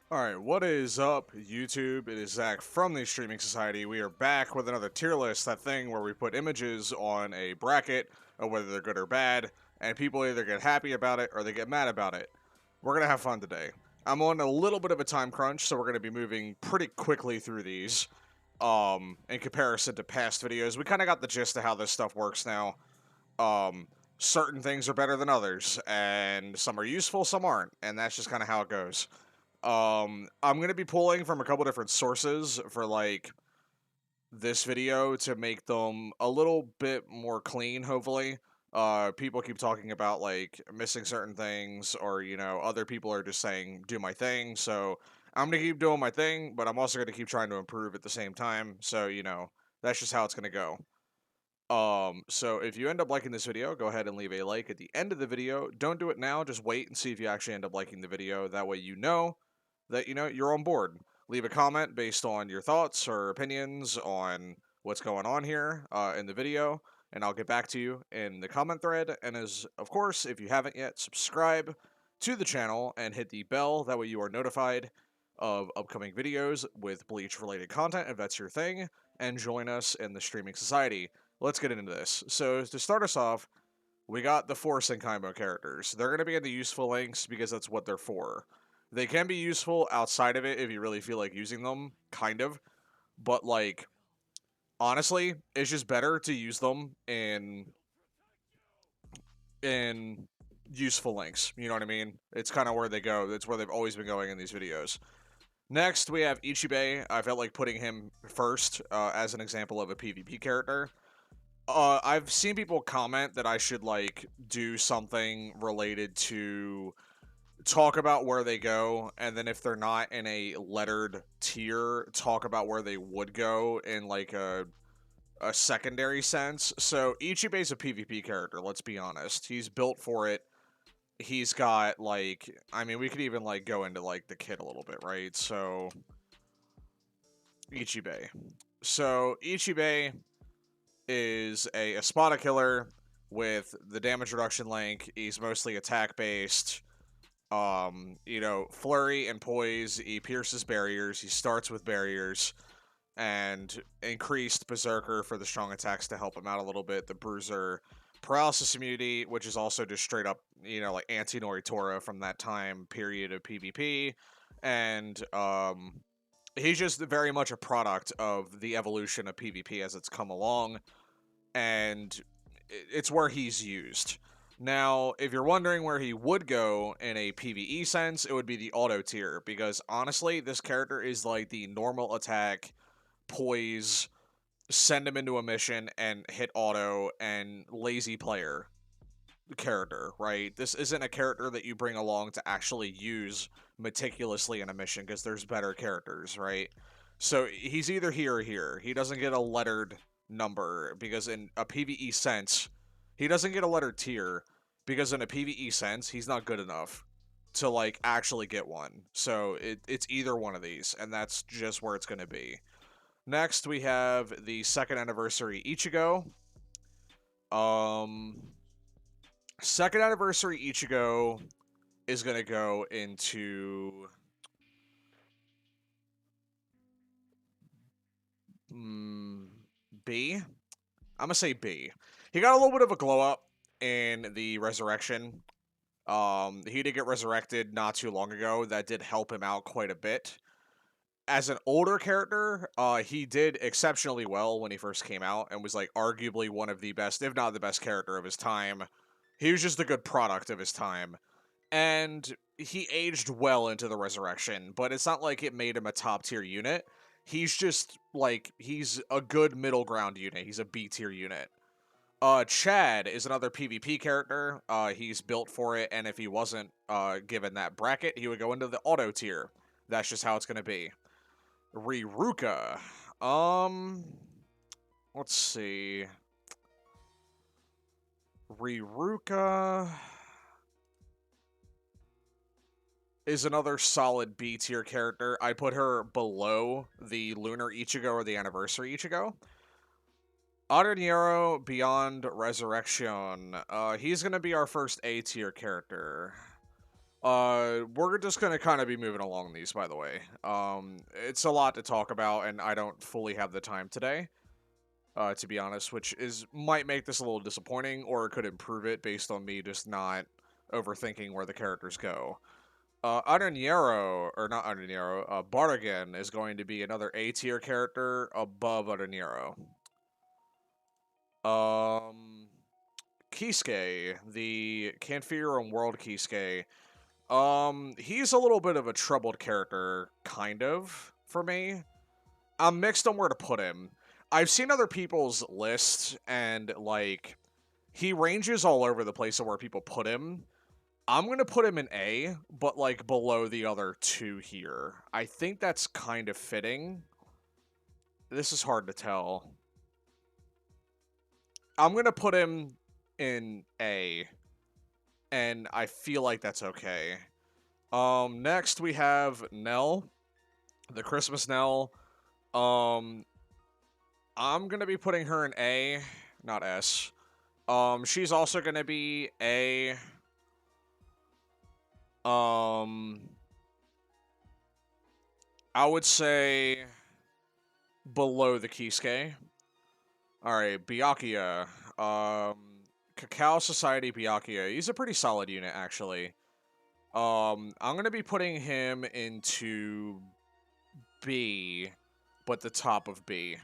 Alright, what is up, YouTube? It is Zach from the Streaming Society. We are back with another tier list, that thing where we put images on a bracket of whether they're good or bad, and people either get happy about it or they get mad about it. We're going to have fun today. I'm on a little bit of a time crunch, so we're going to be moving pretty quickly through these. In comparison to past videos, we kind of got the gist of how this stuff works now. Certain things are better than others, and some are useful, some aren't, and that's just kind of how it goes. I'm gonna be pulling from a couple different sources for like this video to make them a little bit more clean, hopefully. People keep talking about like missing certain things, or other people are just saying do my thing. So I'm gonna keep doing my thing, but I'm also gonna keep trying to improve at the same time. So that's just how it's gonna go. So if you end up liking this video, go ahead and leave a like at the end of the video. Don't do it now, just wait and see if you actually end up liking the video. That way you know that you're on board. Leave a comment based on your thoughts or opinions on what's going on here in the video, and I'll get back to you in the comment thread. And as of course, if you haven't yet, subscribe to the channel and hit the bell. That way you are notified of upcoming videos with Bleach related content if that's your thing, and join us in the streaming society. Let's get into this. So to start us off, we got the four Senkaimo characters. They're going to be in the useful links because that's what they're for. They can be useful outside of it if you really feel like using them, kind of. But, like, honestly, it's just better to use them in useful links. You know what I mean? It's kind of where they go. That's where they've always been going in these videos. Next, we have Ichiba. I felt like putting him first as an example of a PvP character. I've seen people comment that I should, like, do something related to talk about where they go, and then if they're not in a lettered tier, talk about where they would go in, like, a secondary sense. So, Ichiba's a PvP character, let's be honest. He's built for it. He's got, like, I mean, we could even, like, go into, like, the kit a little bit, right? So, Ichiba. So, Ichiba is a Espada killer with the damage reduction link. He's mostly attack based. Flurry and poise. He pierces barriers. He starts with barriers, and increased berserker for the strong attacks to help him out a little bit. The bruiser paralysis immunity, which is also just straight up, like anti-Noritora from that time period of PvP, and he's just very much a product of the evolution of PvP as it's come along, and it's where he's used. Now, if you're wondering where he would go in a PvE sense, it would be the auto tier, because honestly, this character is like the normal attack, poise, send him into a mission, and hit auto, and lazy player character, right? This isn't a character that you bring along to actually use meticulously in a mission, because there's better characters, right? So he's either here or here. He doesn't get a lettered number, because in a PvE sense, he doesn't get a lettered tier, because in a PvE sense, he's not good enough to, like, actually get one. So it's either one of these, and that's just where it's going to be. Next, we have the second anniversary Ichigo. Second anniversary Ichigo is going to go into B. I'm going to say B. He got a little bit of a glow up in the resurrection. He did get resurrected not too long ago. That did help him out quite a bit. As an older character, he did exceptionally well when he first came out, and was, like, arguably one of the best, if not the best character of his time. He was just a good product of his time. And he aged well into the resurrection, but it's not like it made him a top tier unit. He's just, like, he's a good middle ground unit. He's a B tier unit. Chad is another PvP character. He's built for it, and if he wasn't given that bracket, he would go into the auto tier. That's just how it's going to be. Ruka. Let's see. Ruka is another solid B tier character. I put her below the Lunar Ichigo or the Anniversary Ichigo. Aranero Beyond Resurrection. He's going to be our first A tier character. We're just gonna kind of be moving along these, by the way. It's a lot to talk about, and I don't fully have the time today, to be honest, which might make this a little disappointing, or it could improve it based on me just not overthinking where the characters go. Aranero, or not Aranero, Bardigan is going to be another A tier character above Aranero. Kisuke, the Canfiero World Kisuke. He's a little bit of a troubled character, kind of, for me. I'm mixed on where to put him. I've seen other people's lists, and, like, he ranges all over the place of where people put him. I'm going to put him in A, but, like, below the other two here. I think that's kind of fitting. This is hard to tell. I'm going to put him in A, and I feel like that's okay. Next we have Nell, the Christmas Nell. I'm going to be putting her in A, not S. She's also going to be A. I would say below the Kisuke. Alright, Biakia. Cacao Society Biakia. He's a pretty solid unit, actually. I'm gonna be putting him into B, but the top of B.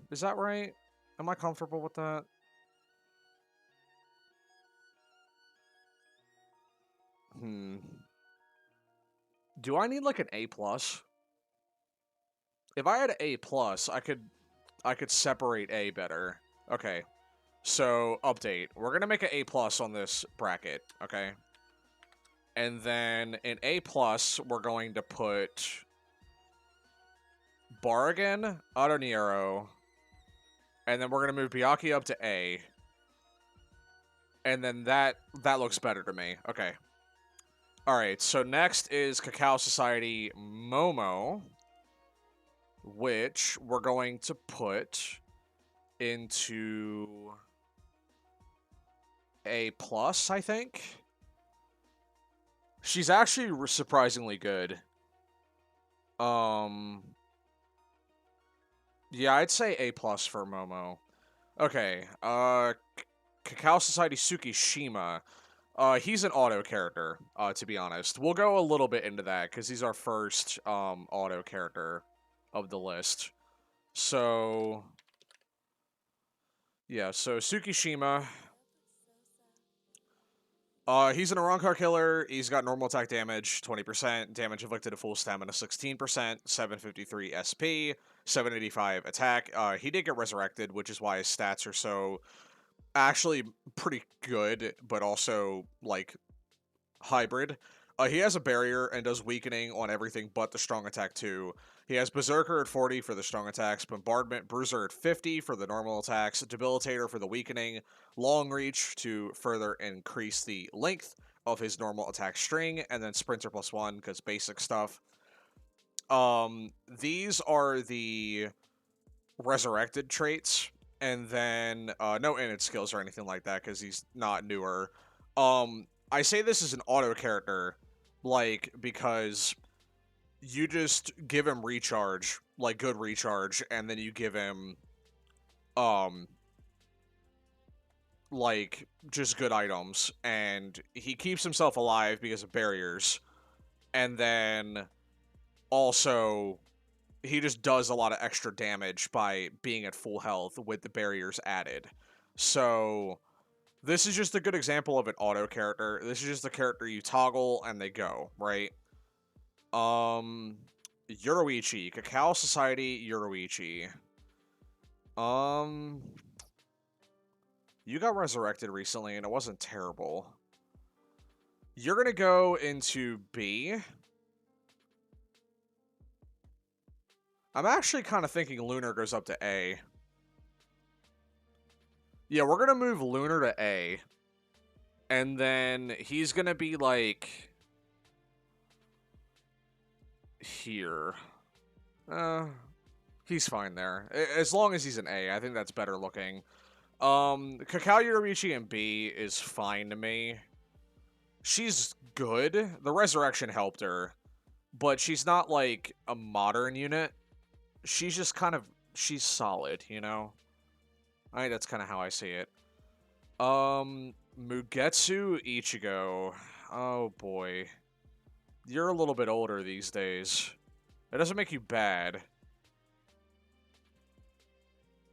Is that right? Am I comfortable with that? Do I need like an A+? If I had an A+, I could separate A better. Okay. So, update. We're going to make an A+ on this bracket, okay? And then in A+, we're going to put Bargain, Aranero, and then we're going to move Biakia up to A. And then that looks better to me. Okay. Alright, so next is Cacao Society Momo, which we're going to put into A+, I think. She's actually surprisingly good. Yeah, I'd say A+ for Momo. Okay, Cacao Society Tsukishima. He's an auto character, to be honest. We'll go a little bit into that, because he's our first, auto character of the list. So, yeah, so Tsukishima. He's an Arrancar killer. He's got normal attack damage, 20%, damage inflicted to full stamina, 16%, 753 SP, 785 attack. He did get resurrected, which is why his stats are so actually pretty good, but also, like, hybrid. He has a barrier and does weakening on everything but the strong attack 2. He has Berserker at 40 for the strong attacks, Bombardment, Bruiser at 50 for the normal attacks, Debilitator for the weakening, Long Reach to further increase the length of his normal attack string, and then Sprinter +1 because basic stuff. These are the resurrected traits, and then no innate skills or anything like that because he's not newer. I say this is an auto character, like, because you just give him recharge, like good recharge, and then you give him, like, just good items, and he keeps himself alive because of barriers, and then also he just does a lot of extra damage by being at full health with the barriers added. So this is just a good example of an auto character. This is just a character you toggle and they go, right? Yuroichi. Cacao Society Yuroichi. You got resurrected recently and it wasn't terrible. You're gonna go into B. I'm actually kind of thinking Lunar goes up to A. Yeah, we're gonna move Lunar to A. And then he's gonna be, like, here. He's fine there. As long as he's an A, I think that's better looking. Cacao Yuroichi in B is fine to me. She's good. The resurrection helped her, but she's not like a modern unit. She's just kind of, she's solid, you know? I think that's kind of how I see it. Mugetsu Ichigo. Oh boy. You're a little bit older these days. It doesn't make you bad.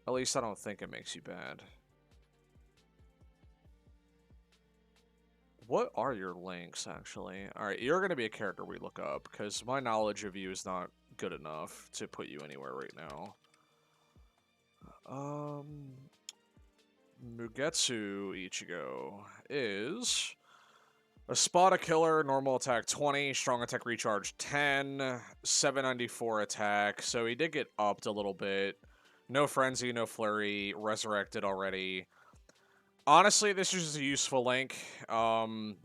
At least I don't think it makes you bad. What are your links, actually? Alright, you're going to be a character we look up, because my knowledge of you is not good enough to put you anywhere right now. Mugetsu Ichigo is a Spada killer, normal attack 20, strong attack recharge 10, 794 attack, so he did get upped a little bit. No frenzy, no flurry, resurrected already. Honestly, this is just a useful link. There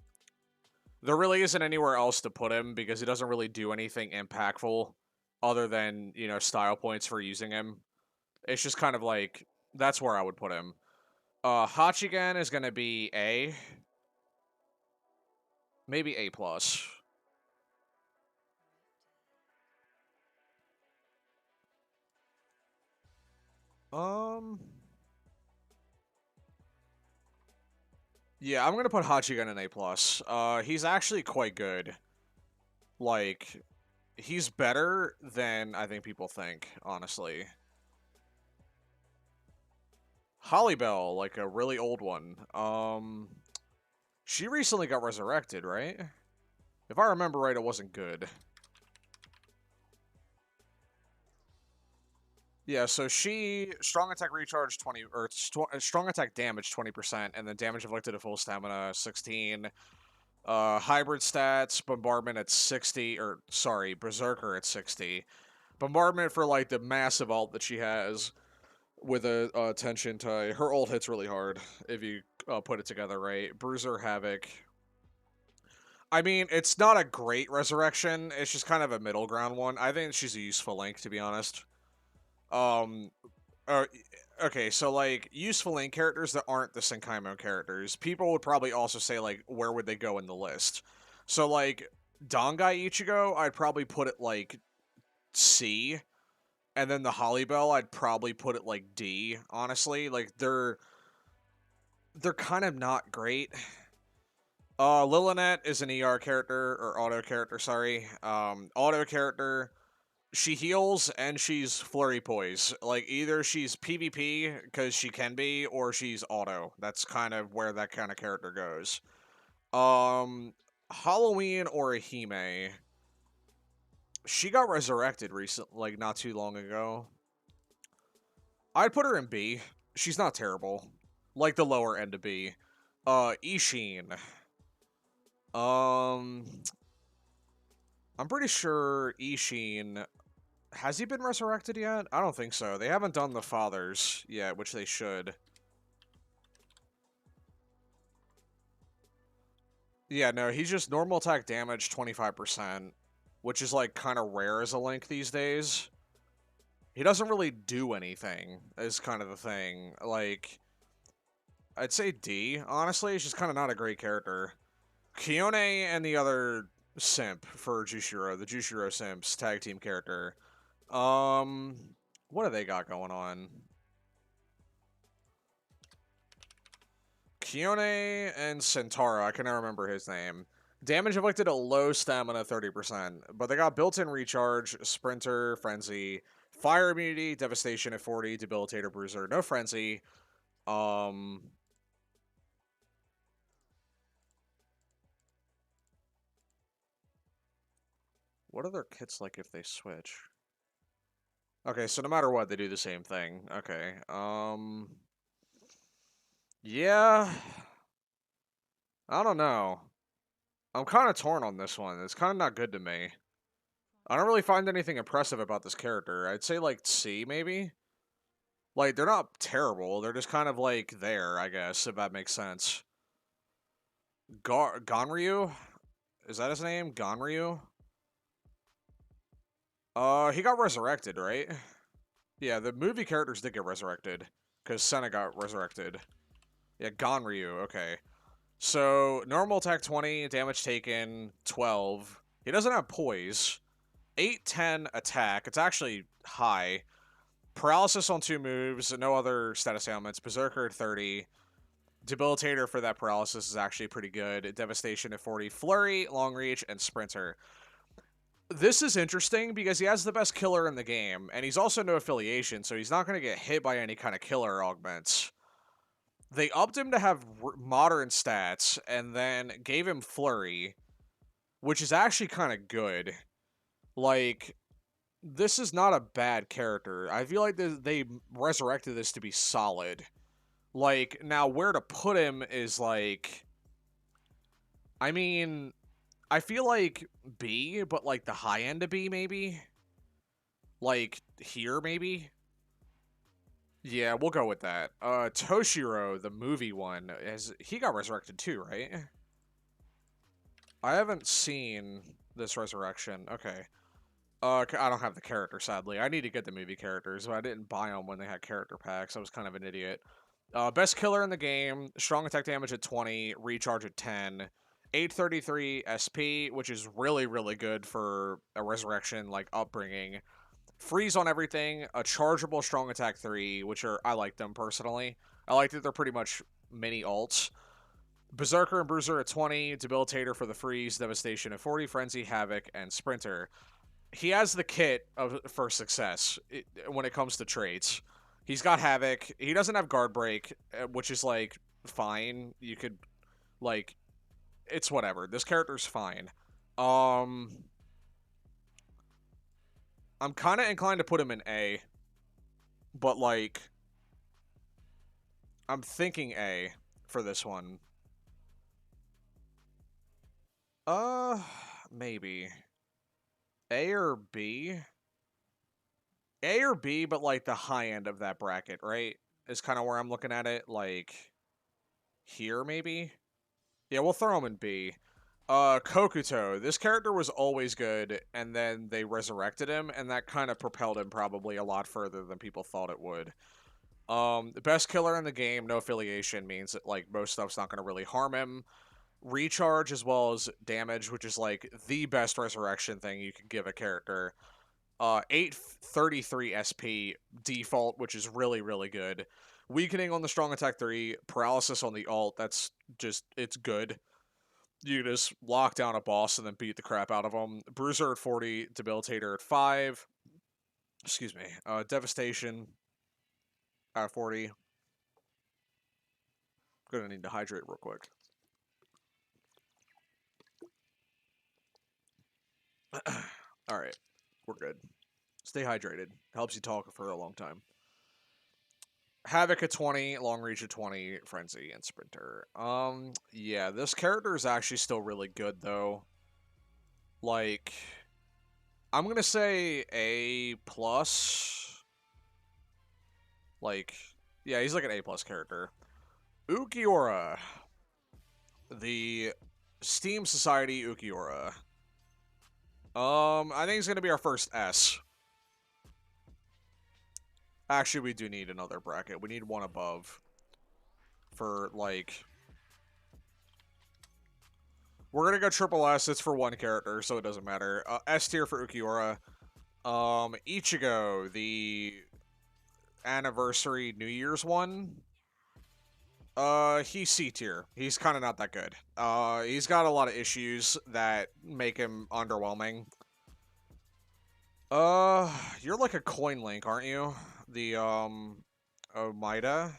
really isn't anywhere else to put him because he doesn't really do anything impactful other than, you know, style points for using him. It's just kind of like, that's where I would put him. Hachigen is going to be A. Maybe A+. Yeah, I'm going to put Hachigen in A+. He's actually quite good. Like, he's better than I think people think, honestly. Hollybell, like a really old one. She recently got resurrected, right? If I remember right, it wasn't good. Yeah, so she strong attack recharge 20 or strong attack damage 20%, and then damage inflicted to full stamina 16. Hybrid stats, bombardment at 60, or sorry, berserker at 60. Bombardment for like the massive ult that she has with a tension tie. Her ult hits really hard if you put it together right. Bruiser Havoc. I mean, it's not a great resurrection. It's just kind of a middle ground one. I think she's a useful link, to be honest. Um, okay, so like useful link characters that aren't the Senkaimon characters, people would probably also say like where would they go in the list? So like Dongai Ichigo, I'd probably put it like C, and then the Hollybell, I'd probably put it like D. Honestly, like they're kind of not great. Lillinette is an ER character or auto character. Sorry, auto character. She heals and she's flurry poise. Like either she's PvP because she can be, or she's auto. That's kind of where that kind of character goes. Halloween or Hime. She got resurrected recently, like not too long ago. I'd put her in B. She's not terrible. Like the lower end of B. Ishin. I'm pretty sure Ishin. Has he been resurrected yet? I don't think so. They haven't done the fathers yet, which they should. Yeah, no, he's just normal attack damage 25%, which is like kind of rare as a link these days. He doesn't really do anything, is kind of the thing. Like, I'd say D, honestly. He's just kind of not a great character. Kione and the other simp for Jushiro, the Jushiro simps tag team character. What do they got going on? Kione and Centaura, I can never remember his name. Damage inflicted at low stamina 30%, but they got built-in recharge, sprinter, frenzy, fire immunity, devastation at 40, debilitator, bruiser, no frenzy. What are their kits like if they switch? Okay, so no matter what, they do the same thing. Okay, yeah. I don't know. I'm kind of torn on this one. It's kind of not good to me. I don't really find anything impressive about this character. I'd say like C, maybe? Like, they're not terrible. They're just kind of like there, I guess, if that makes sense. Gonryu? Is that his name? Gonryu? He got resurrected, right? Yeah, the movie characters did get resurrected. Because Senna got resurrected. Yeah, Gonryu, okay. So, normal attack 20, damage taken 12. He doesn't have poise. 810 attack. It's actually high. Paralysis on 2 moves, no other status ailments. Berserker at 30. Debilitator for that paralysis is actually pretty good. Devastation at 40. Flurry, Long Reach, and Sprinter. This is interesting because he has the best killer in the game, and he's also no affiliation, so he's not going to get hit by any kind of killer augments. They upped him to have modern stats, and then gave him Flurry, which is actually kind of good. Like, this is not a bad character. I feel like they resurrected this to be solid. Like, now where to put him is like, I mean, I feel like B, but like the high end of B maybe? Like, here maybe? Yeah, we'll go with that. Toshiro, the movie one, he got resurrected too, right? I haven't seen this resurrection. Okay. I don't have the character, sadly. I need to get the movie characters, but I didn't buy them when they had character packs. I was kind of an idiot. Best killer in the game, strong attack damage at 20, recharge at 10, 833 SP, which is really, really good for a resurrection, like, upbringing. Freeze on everything, a chargeable strong attack 3, which I like them personally. I like that they're pretty much mini alts. Berserker and Bruiser at 20, Debilitator for the freeze, Devastation at 40, Frenzy, Havoc, and Sprinter. He has the kit for success when it comes to traits. He's got Havoc. He doesn't have Guard Break, which is, like, fine. You could, like, it's whatever. This character's fine. I'm kind of inclined to put him in A, but, like, I'm thinking A for this one. Uh, maybe. A or B? A or B, but, like, the high end of that bracket, right? Is kind of where I'm looking at it. Like, here, maybe? Yeah, we'll throw him in B. Kokuto. This character was always good, and then they resurrected him, and that kind of propelled him probably a lot further than people thought it would. The best killer in the game, no affiliation, means that, like, most stuff's not going to really harm him. Recharge as well as damage, which is, like, the best resurrection thing you can give a character. 833 SP default, which is really, really good. Weakening on the strong attack 3, paralysis on the alt, that's just, it's good. You just lock down a boss and then beat the crap out of them. Bruiser at 40, Debilitator at 5. Excuse me. Devastation at 40. Gonna need to hydrate real quick. Alright, we're good. Stay hydrated. Helps you talk for a long time. Havoc at 20, Long Reach at 20, Frenzy, and Sprinter. Yeah, this character is actually still really good, though. Like, I'm gonna say A+. Like, yeah, he's like an A+ character. Ukiura. The Steam Society Ukiura. I think it's gonna be our first S. Actually, we do need another bracket. We need one above. For, like... We're gonna go triple S. It's for one character, so it doesn't matter. S tier for Ukiura. Ichigo, the anniversary New Year's one. He's C tier. He's kind of not that good. He's got a lot of issues that make him underwhelming. You're like a coin link, aren't you? The, Omaida?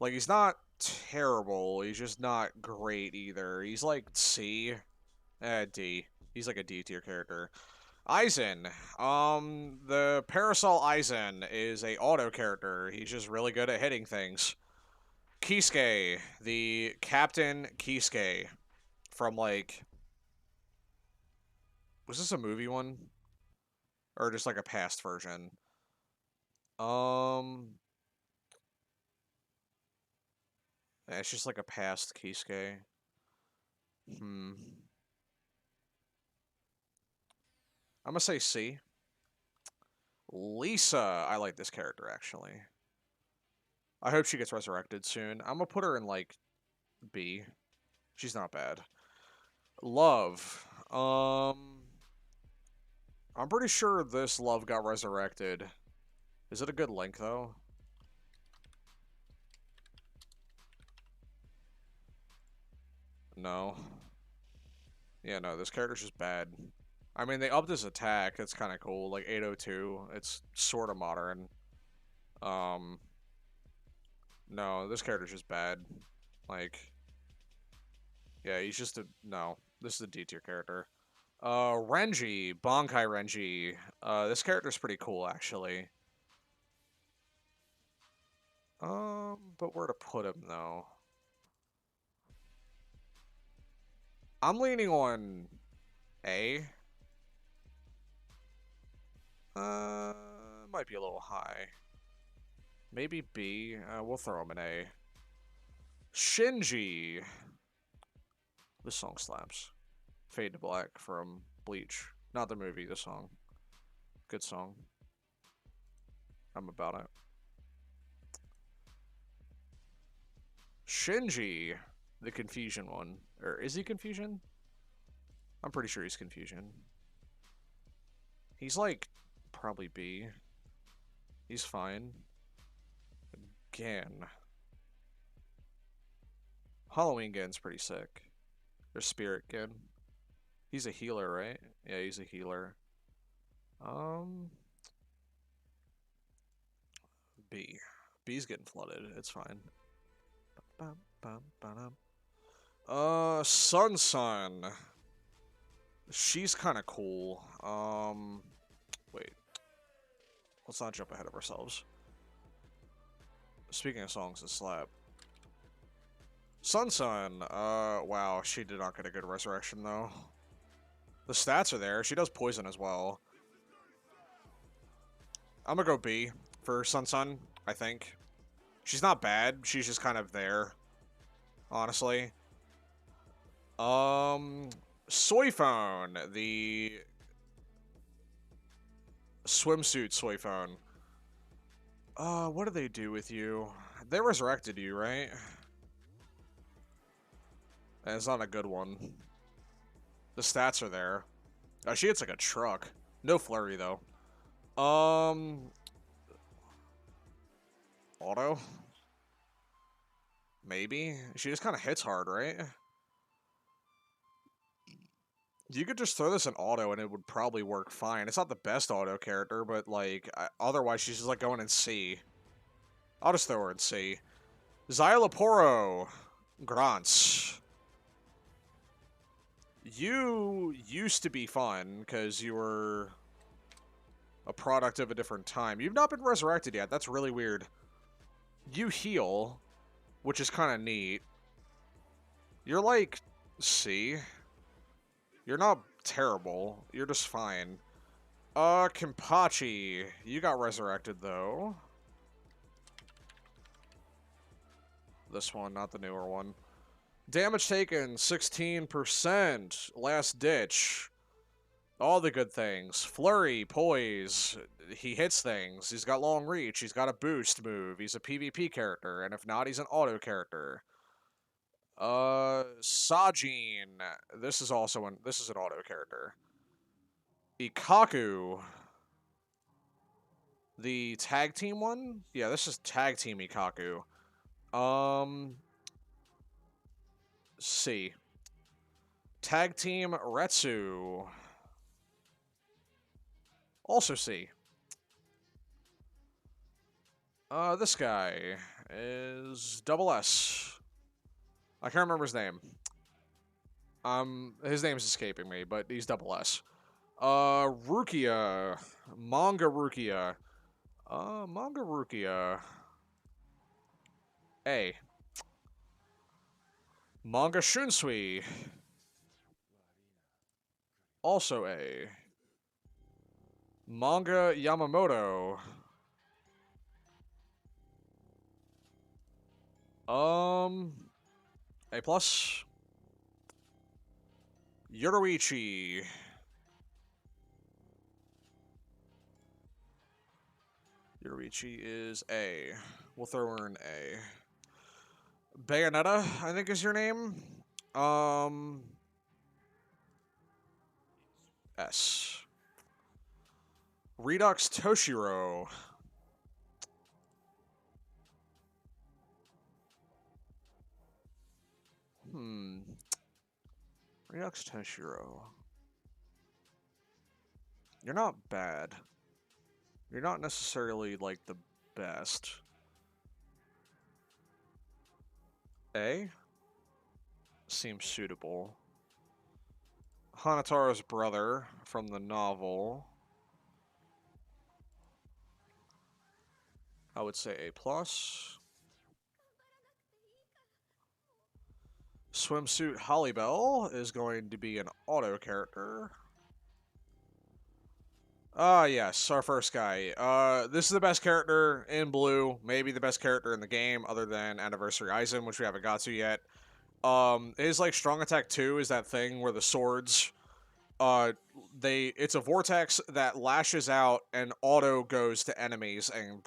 Like, he's not terrible. He's just not great either. He's like C. D. He's like a D tier character. Eisen. The Parasol Eisen is a auto character. He's just really good at hitting things. Kisuke. The Captain Kisuke. From, like... Was this a movie one? Or just like a past version? It's just like a past Kisuke. I'm gonna say C. Lisa. I like this character, actually. I hope she gets resurrected soon. I'm gonna put her in, like, B. She's not bad. Love. I'm pretty sure this Love got resurrected. Is it a good link, though? No. Yeah, no, this character's just bad. I mean, they upped his attack. That's kind of cool. Like, 802. It's sort of modern. No, this character's just bad. Like, yeah, he's just a... No, this is a D tier character. Renji. Bongkai Renji. This character's pretty cool, actually. But where to put him, though? I'm leaning on A. Might be a little high. Maybe B. We'll throw him an A. Shinji. This song slaps. Fade to Black from Bleach. Not the movie, the song. Good song. I'm about it. Shinji. The Confusion one. Or is he Confusion? I'm pretty sure he's Confusion. He's like, probably B. He's fine. Gan. Halloween Gan's pretty sick. Or Spirit Gan. He's a healer, right? Yeah, he's a healer. B. B's getting flooded. It's fine. Sun. She's kind of cool. Wait. Let's not jump ahead of ourselves. Speaking of songs that slap. Sun. Wow, she did not get a good resurrection, though. The stats are there. She does poison as well. I'm gonna go B for Sun, I think. She's not bad. She's just kind of there. Honestly. Soy Phone. The swimsuit Soy Phone. What do they do with you? They resurrected you, right? And it's not a good one. The stats are there. Oh, she hits like a truck. No flurry, though. Auto? Maybe? She just kind of hits hard, right? You could just throw this in auto and it would probably work fine. It's not the best auto character, but, like, otherwise she's just, like, going in C. I'll just throw her in C. Xyloporo. Grants. You used to be fun, because you were a product of a different time. You've not been resurrected yet. That's really weird. You heal, which is kind of neat. You're, like, C. You're not terrible. You're just fine. Kenpachi. You got resurrected, though. This one, not the newer one. Damage taken, 16%. Last ditch. All the good things. Flurry, poise. He hits things. He's got long reach. He's got a boost move. He's a PvP character. And if not, he's an auto character. Sajin. This is also an auto character. Ikaku. The tag team one? Yeah, this is tag team Ikaku. C. Tag team Retsu. Also C. This guy is double S. I can't remember his name. His name's escaping me, but he's double S. Rukia. Manga Rukia. Manga Rukia. A. Manga Shunsui. Also A. Manga Yamamoto. A plus. Yuroichi is A. We'll throw her in A. Bayonetta, I think is your name. S. Redux Toshiro. Redux Toshiro. You're not bad. You're not necessarily, like, the best. A? Seems suitable. Hanataro's brother from the novel. I would say A+. Swimsuit Hollybell is going to be an auto character. Yes, our first guy. This is the best character in Blue, maybe the best character in the game, other than Anniversary Eisen, which we haven't got to yet. His, like, Strong Attack 2 is that thing where the swords, it's a vortex that lashes out and auto goes to enemies and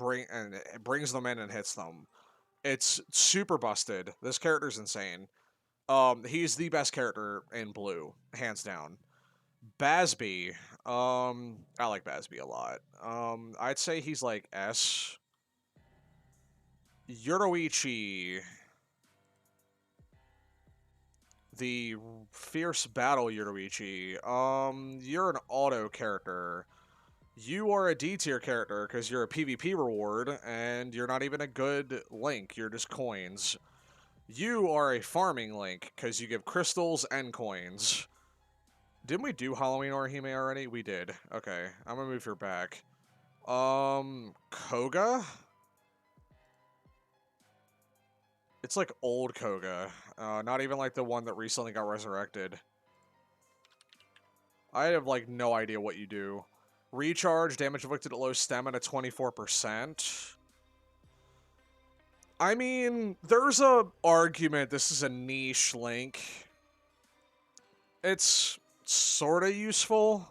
brings them in and hits them. It's super busted. This character's insane. He's the best character in Blue, hands down. Basby. I like Basby a lot. I'd say he's like S. Yuroichi. The Fierce Battle Yuroichi. You're an auto character. You are a D tier character because you're a PvP reward, and you're not even a good Link. You're just coins. You are a farming Link because you give crystals and coins. Didn't we do Halloween Orihime already? We did. Okay, I'm gonna move her back. Koga? It's like old Koga. Not even like the one that recently got resurrected. I have like no idea what you do. Recharge, damage inflicted at low stamina, 24%. I mean, there's a argument this is a niche Link. It's sorta useful.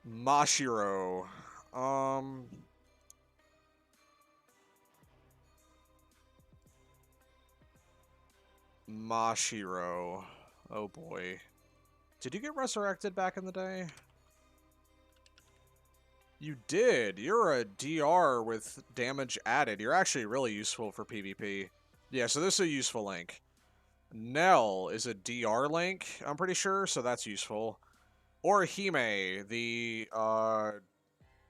Mashiro. Mashiro. Oh boy. Did you get resurrected back in the day? You did. You're a DR with damage added. You're actually really useful for PvP. Yeah, so this is a useful Link. Nell is a DR Link, I'm pretty sure, so that's useful. Orihime, the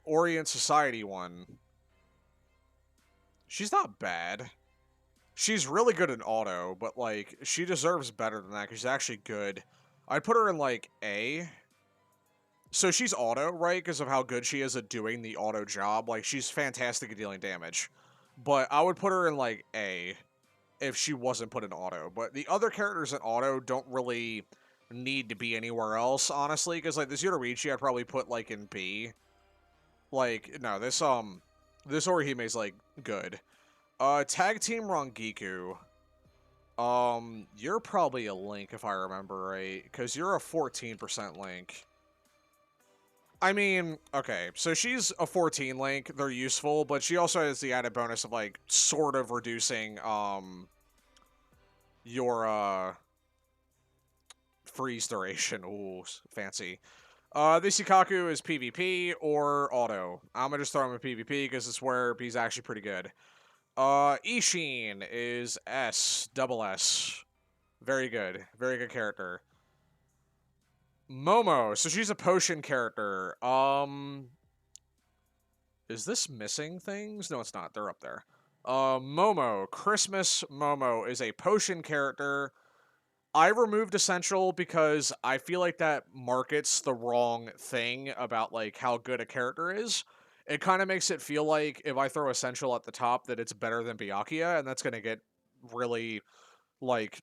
Orient Society one. She's not bad. She's really good in auto, but, like, she deserves better than that because she's actually good. I'd put her in, like, A. So she's auto, right, because of how good she is at doing the auto job. Like, she's fantastic at dealing damage. But I would put her in, like, A if she wasn't put in auto. But the other characters in auto don't really need to be anywhere else, honestly, because, like, this Yuroichi I'd probably put, like, in B. Like, no, this Orihime's, like, good. Tag Team Rangiku. You're probably a Link, if I remember right, because you're a 14% Link. I mean, okay, so she's a 14 Link, they're useful, but she also has the added bonus of, like, sort of reducing, your, freeze duration. Ooh, fancy. This Yukaku is PvP or auto. I'm gonna just throw him in PvP because it's where he's actually pretty good. Ishin is S, double S. Very good. Very good character. Momo, so she's a potion character. Is this missing things? No, it's not. They're up there. Momo, Christmas Momo is a potion character. I removed Essential because I feel like that markets the wrong thing about, like, how good a character is. It kind of makes it feel like if I throw Essential at the top that it's better than Biakia, and that's going to get really, like,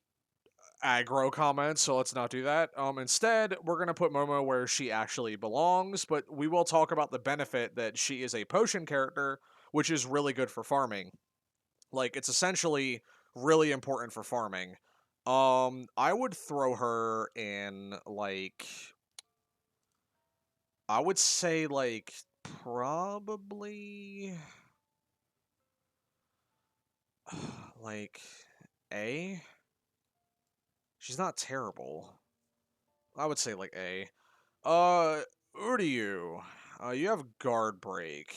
aggro comments, so let's not do that. Instead, we're going to put Momo where she actually belongs, but we will talk about the benefit that she is a potion character, which is really good for farming. Like, it's essentially really important for farming. I would throw her in, like, I would say, like, probably like A. She's not terrible. I would say like A. Uryu. You have guard break.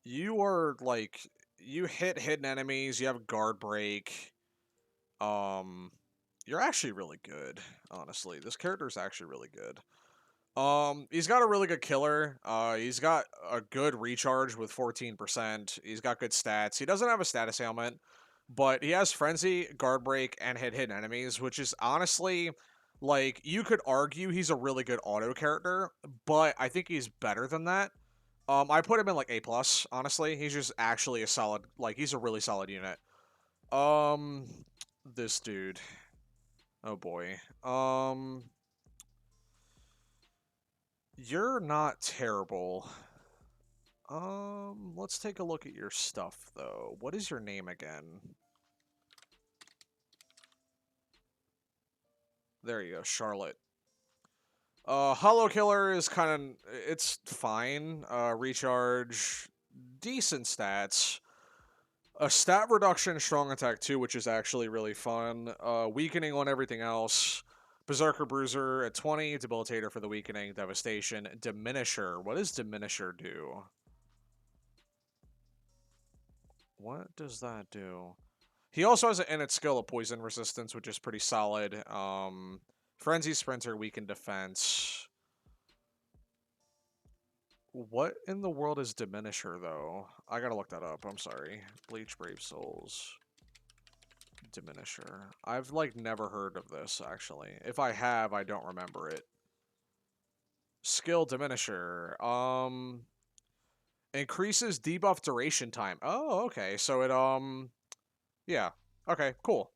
You are like you hit hidden enemies. You have guard break. You're actually really good. Honestly, this character's actually really good. He's got a really good killer. He's got a good recharge with 14%. He's got good stats. He doesn't have a status ailment, but he has frenzy, guard break, and hit hidden enemies, which is honestly, like, you could argue he's a really good auto character, but I think he's better than that. I put him in like A plus. Honestly, he's just actually a solid. Like, he's a really solid unit. Um, this dude. Oh boy. You're not terrible. Let's take a look at your stuff, though. What is your name again? There you go, Charlotte. Hollow Killer is kind of... It's fine. Recharge. Decent stats. A stat reduction, strong attack 2, which is actually really fun. Weakening on everything else. Berserker Bruiser at 20. Debilitator for the weakening. Devastation. Diminisher. What does Diminisher do? What does that do? He also has an innate skill of poison resistance, which is pretty solid. Frenzy Sprinter, weakened defense. What in the world is Diminisher, though? I gotta look that up. I'm sorry. Bleach, Brave Souls. Diminisher. I've, like, never heard of this, actually. If I have, I don't remember it. Skill Diminisher. Increases debuff duration time. Oh, okay. So it, yeah. Okay, cool.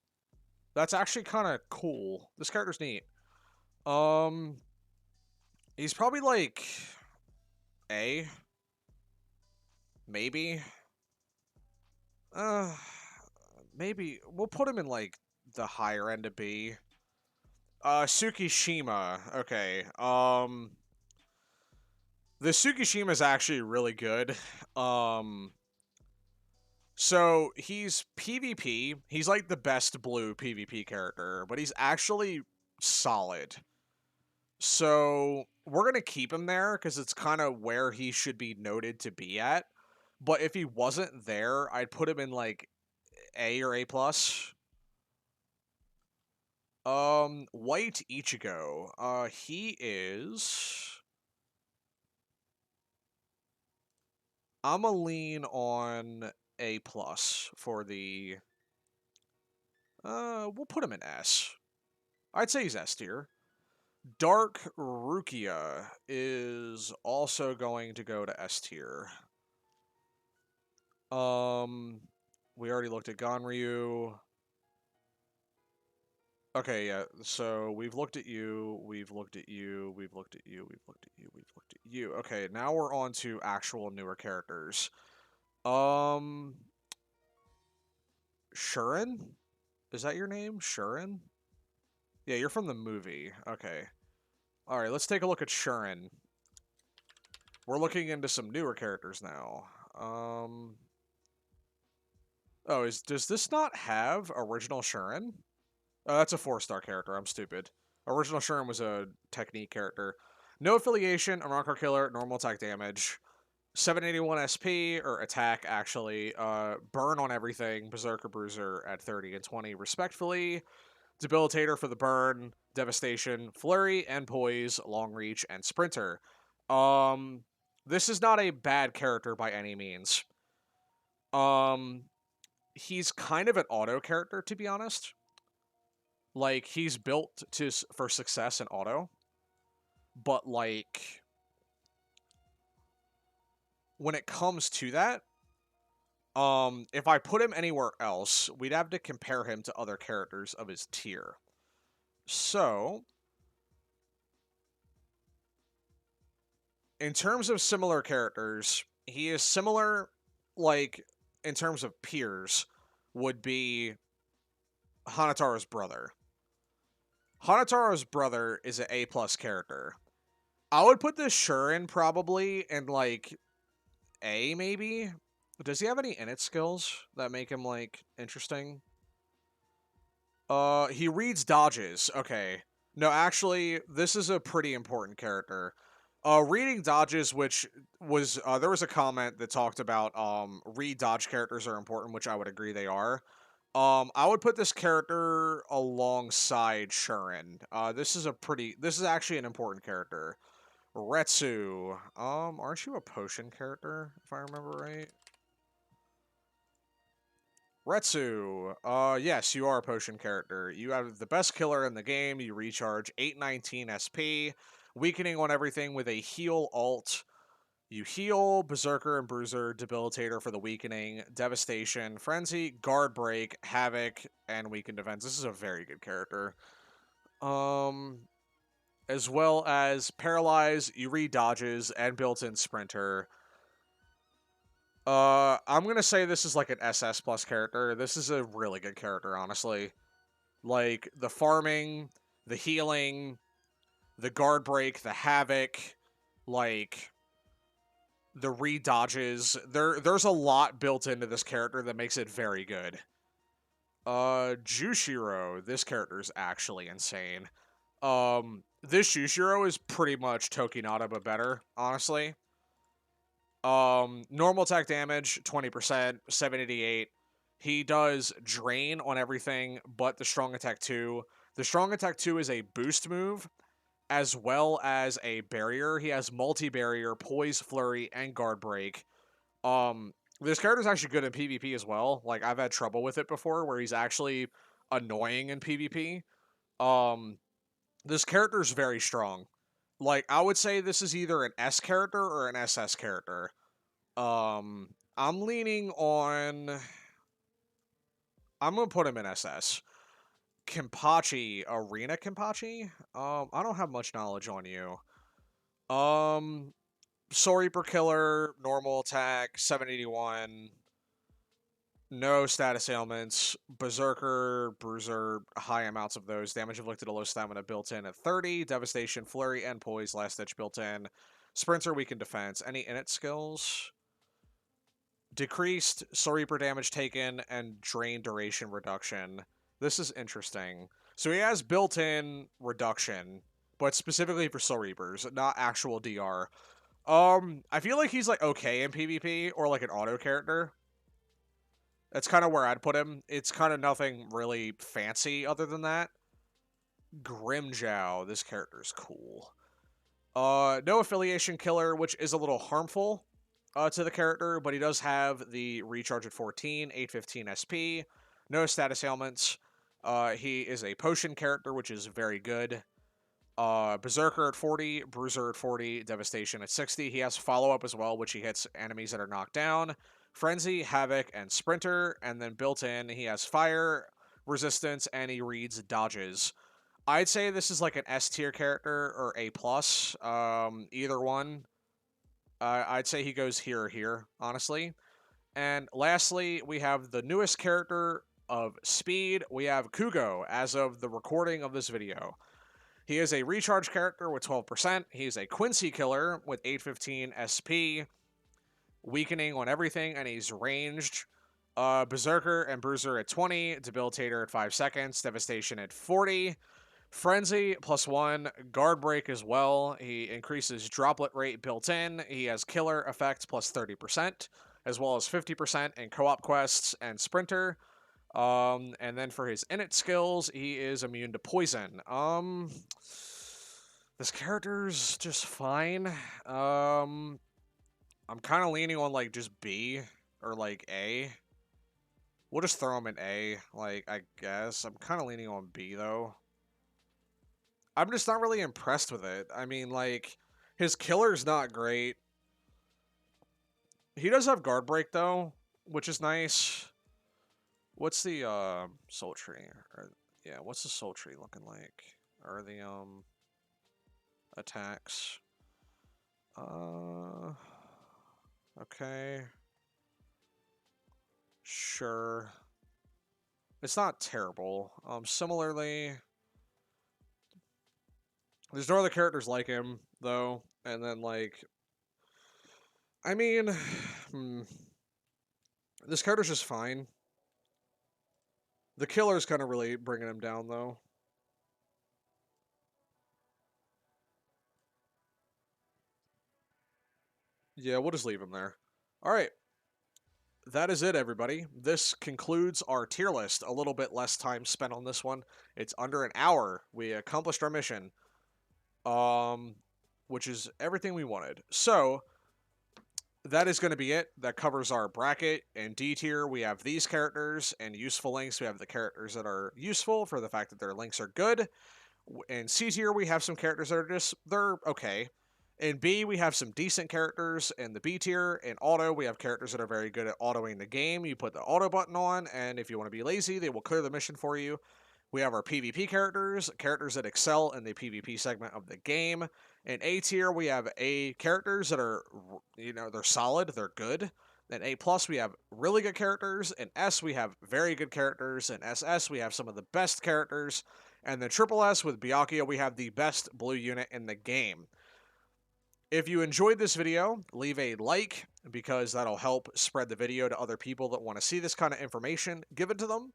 That's actually kind of cool. This character's neat. He's probably, like, A. Maybe. Maybe. We'll put him in, like, the higher end of B. Tsukishima. Okay. The Tsukishima is actually really good. So he's PvP. He's like the best blue PvP character, but he's actually solid. So we're going to keep him there because it's kind of where he should be noted to be at. But if he wasn't there, I'd put him in like A or A plus. White Ichigo. He is... I'm a lean on A plus for the... we'll put him in S. I'd say he's S tier. Dark Rukia is also going to go to S tier. We already looked at Ganryu. Okay, yeah, so we've looked at you, we've looked at you, we've looked at you, we've looked at you, we've looked at you. Okay, now we're on to actual newer characters. Sharon? Is that your name? Sharon? Yeah, you're from the movie. Okay. Alright, let's take a look at Sharon. We're looking into some newer characters now. Oh, does this not have original Sharon? Oh, that's a 4-star character. I'm stupid. Original Sharon was a technique character. No affiliation, a rocker killer, normal attack damage. 781 SP, or attack, actually. Burn on everything. Berserker Bruiser at 30 and 20, respectfully. Debilitator for the burn. Devastation. Flurry and Poise. Long Reach and Sprinter. This is not a bad character by any means. He's kind of an auto character, to be honest. Like, he's built for success in auto. But, like, when it comes to that, if I put him anywhere else, we'd have to compare him to other characters of his tier. So, in terms of similar characters, he is similar, like, in terms of peers, would be Hanataro's brother. Hanataro's brother is an A+ character. I would put this Sharon probably in, like, A, maybe? Does he have any init skills that make him, like, interesting? He reads dodges. Okay. No, actually, this is a pretty important character. Reading dodges, which was, there was a comment that talked about, read dodge characters are important, which I would agree they are. I would put this character alongside Sharon. This is actually an important character. Retsu. Aren't you a potion character, if I remember right? Retsu. Yes, you are a potion character. You have the best killer in the game. You recharge 819 SP, weakening on everything with a heal alt. You heal, Berserker and Bruiser, Debilitator for the weakening, Devastation, Frenzy, Guard Break, Havoc, and Weaken Defense. This is a very good character. Um, as well as Paralyze, you read dodges, and built-in Sprinter. I'm gonna say this is like an SS plus character. This is a really good character, honestly. Like the farming, the healing, the guard break, the havoc, like the re-dodges. There's a lot built into this character that makes it very good. Jushiro, this character is actually insane. This Jushiro is pretty much Tokinata but better, honestly. Normal attack damage, 20%, 788. He does drain on everything but the strong attack 2. The strong attack 2 is a boost move as well as a barrier. He has multi-barrier, poise, flurry, and guard break. This character is actually good in PvP as well. Like, I've had trouble with it before where he's actually annoying in PvP. This character is very strong. Like, I would say this is either an S character or an SS character. I'm leaning on. I'm gonna put him in SS. Kenpachi, Arena Kenpachi. I don't have much knowledge on you. Soul Reaper Killer, normal attack, 781. No status ailments. Berserker, Bruiser, high amounts of those. Damage inflicted, a low stamina built in at 30. Devastation, Flurry, and Poise, last ditch built in. Sprinter, weakened defense. Any init skills? Decreased Soul Reaper damage taken and drain duration reduction. This is interesting. So he has built-in reduction, but specifically for Soul Reapers, not actual DR. I feel like he's like okay in PvP or like an auto character. That's kind of where I'd put him. It's kind of nothing really fancy other than that. Grimjao, this character's cool. No affiliation killer, which is a little harmful to the character, but he does have the recharge at 14, 815 SP, no status ailments. He is a potion character, which is very good. Berserker at 40, Bruiser at 40, Devastation at 60. He has follow-up as well, which he hits enemies that are knocked down. Frenzy, Havoc, and Sprinter, and then built in, he has Fire, Resistance, and he reads Dodges. I'd say this is like an S tier character or A plus. Either one. I'd say he goes here or here, honestly. And lastly, we have the newest character of Speed. We have Kugo as of the recording of this video. He is a recharge character with 12%. He's a Quincy killer with 815 SP, weakening on everything, and he's ranged. Berserker and Bruiser at 20, Debilitator at 5 seconds, Devastation at 40. Frenzy +1, guard break as well. He increases droplet rate built in. He has killer effects +30%, as well as 50% in co-op quests and sprinter. And then for his init skills, he is immune to poison. This character's just fine. I'm kind of leaning on like just B or like A. We'll just throw him in A, like, I guess. I'm kind of leaning on B though. I'm just not really impressed with it. I mean, like, his killer's not great. He does have guard break, though, which is nice. What's the, soul tree? Yeah, what's the soul tree looking like? Or the, attacks? Okay. Sure. It's not terrible. Similarly, There's no other characters like him, though. And then, like, I mean, this character's just fine. The killer's kind of really bringing him down, though. Yeah, we'll just leave him there. All right. That is it, everybody. This concludes our tier list. A little bit less time spent on this one. It's under an hour. We accomplished our mission, which is everything we wanted. So that is going to be it. That covers our bracket. And D tier, we have these characters and useful links. We have the characters that are useful for the fact that their links are good. In C tier, we have some characters that are just, they're okay. In B, we have some decent characters. In the B tier, in auto, we have characters that are very good at autoing the game. You put the auto button on, and if you want to be lazy, they will clear the mission for you. We have our PvP characters, characters that excel in the PvP segment of the game. In A tier, we have A characters that are, they're solid, they're good. In A plus, we have really good characters. In S, we have very good characters. In SS, we have some of the best characters. And then Triple S with Biakia, we have the best blue unit in the game. If you enjoyed this video, leave a like because that'll help spread the video to other people that want to see this kind of information. Give it to them.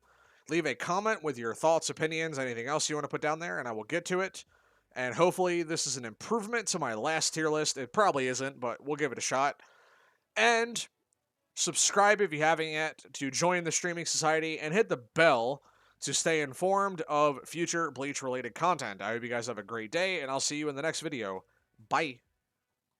Leave a comment with your thoughts, opinions, anything else you want to put down there, and I will get to it. And hopefully this is an improvement to my last tier list. It probably isn't, but we'll give it a shot. And subscribe if you haven't yet to join the Streaming Society and hit the bell to stay informed of future Bleach-related content. I hope you guys have a great day, and I'll see you in the next video. Bye.